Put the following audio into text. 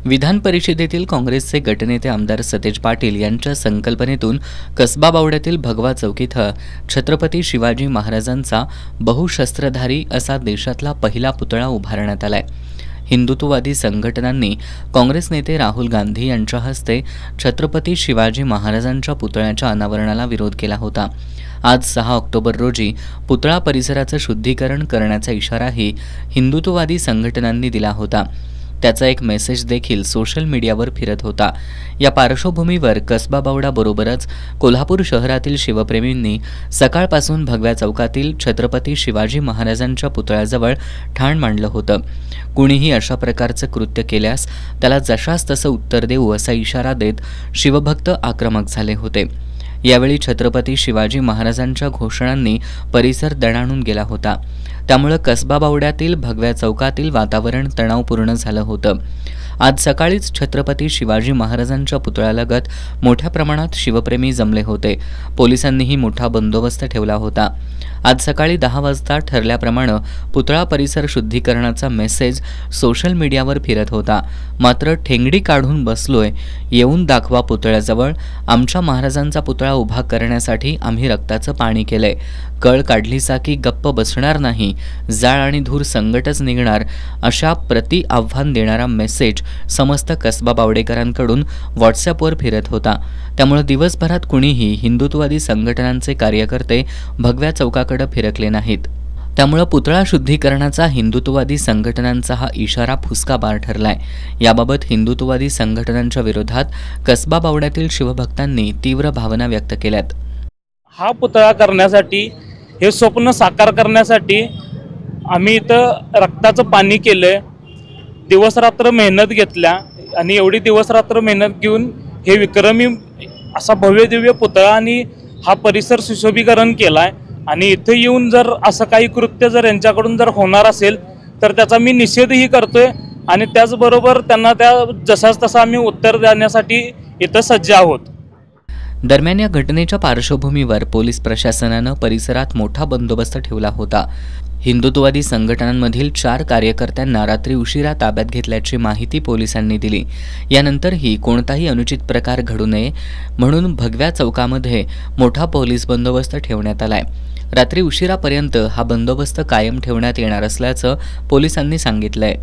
विधान परिषदेतील काँग्रेसचे गटनेते आमदार सतेज पाटील यांच्या संकल्पनेतून कसबा बावड्यातील भगवा चौक इथं छत्रपती शिवाजी महाराजांचा बहुशस्त्रधारी असा देशातला पहिला पुतळा उभारण्यात आलाय। हिंदुत्ववादी संघटनांनी काँग्रेस नेते राहुल गांधी यांच्या हस्ते छत्रपती शिवाजी महाराजांच्या पुतळ्याच्या अनावरणाला विरोध केला होता। आज 6 ऑक्टोबर रोजी पुतळा परिसराचं शुद्धीकरण करण्याचा इशाराही हिंदुत्ववादी संघटनांनी दिला होता। त्याचा एक मेसेज देखील सोशल मीडियावर फिरत होता। या पार्श्वभूमीवर कसबा बावडा बरोबरच कोल्हापूर शहरातील शिवप्रेमींनी सकाळपासून भगव्या चौकातील छत्रपती शिवाजी महाराजांच्या पुतळ्याजवळ ठाण मांडलं होतं। कुणीही अशा प्रकारचं कृत्य केल्यास त्याला जशास तसं उत्तर देऊ असा इशारा देत शिवभक्त आक्रमक झाले होते। यावेळी छत्रपती शिवाजी महाराजांच्या घोषणांनी परिसर दणाणून गेला होता। त्यामुळे कसबा बावड्यातील भगव्या चौकातील वातावरण तणावपूर्ण झालं होतं। आज सकाळीच छत्रपती शिवाजी महाराजांच्या पुतळ्यालगत मोठ्या प्रमाणात शिवप्रेमी जमले होते। पोलिसांनीही मोठा बंदोबस्त ठेवला होता। आज सकाळी 10 वाजता ठरल्याप्रमाणे पुतळा परिसर शुद्धीकरणाचा मेसेज सोशल मीडियावर फिरत होता। मात्र ठेंगडी काढून बसलोय, येऊन दाखवा पुतळ्याजवळ, आमच्या महाराजांचा पुतळा उभा करण्यासाठी आम्ही रक्ताचं पाणी केलंय, कळ काढलीसा की गप्प बसणार नाही, जाळ आणि धूर संकटच निघणार, अशा प्रति आव्हान देणारा मेसेज समस्त कसबा बावडेकरांकडून व्हॉट्सअपवर फिरत होता। त्यामुळे दिवसभरात कुणीही हिंदुत्ववादी संघटनांचे कार्यकर्ते भगव्या चौकाकडे फिरकले नाहीत। त्यामुळे पुतळा शुद्धीकरणाचा हिंदुत्ववादी संघटनांचा हा इशारा फुसकाबार ठरलाय। याबाबत हिंदुत्ववादी संघटनांच्या विरोधात कसबा बावड्यातील शिवभक्तांनी तीव्र भावना व्यक्त केल्यात। हा पुतळा करण्यासाठी, हे स्वप्न साकार करण्यासाठी आम्ही इथं रक्ताचं पाणी केलंय, दिवसरात्र मेहनत घेतल्या आणि एवढी दिवसरात्र मेहनत घेऊन हे विक्रमी असा भव्य दिव्य पुतळा आणि हा परिसर सुशोभीकरण केलाय। आणि इथे येऊन जर असं काही कृत्य जर यांच्याकडून जर होणार असेल तर त्याचा मी निषेधही करतोय आणि त्याचबरोबर त्यांना त्या जसाच तसा आम्ही उत्तर देण्यासाठी इथं सज्ज आहोत। दरम्यान या घटनेच्या पार्श्वभूमीवर पोलीस प्रशासनानं परिसरात मोठा बंदोबस्त ठेवला होता। हिंदुत्ववादी संघटनांमधील 4 कार्यकर्त्यांना रात्री उशिरा ताब्यात घेतल्याची माहिती पोलिसांनी दिली। यानंतरही कोणताही अनुचित प्रकार घडू नये म्हणून भगव्या चौकामध्ये मोठा पोलीस बंदोबस्त ठेवण्यात आलाय। रात्री उशिरापर्यंत हा बंदोबस्त कायम ठेवण्यात येणार असल्याचं पोलिसांनी सांगितलंय।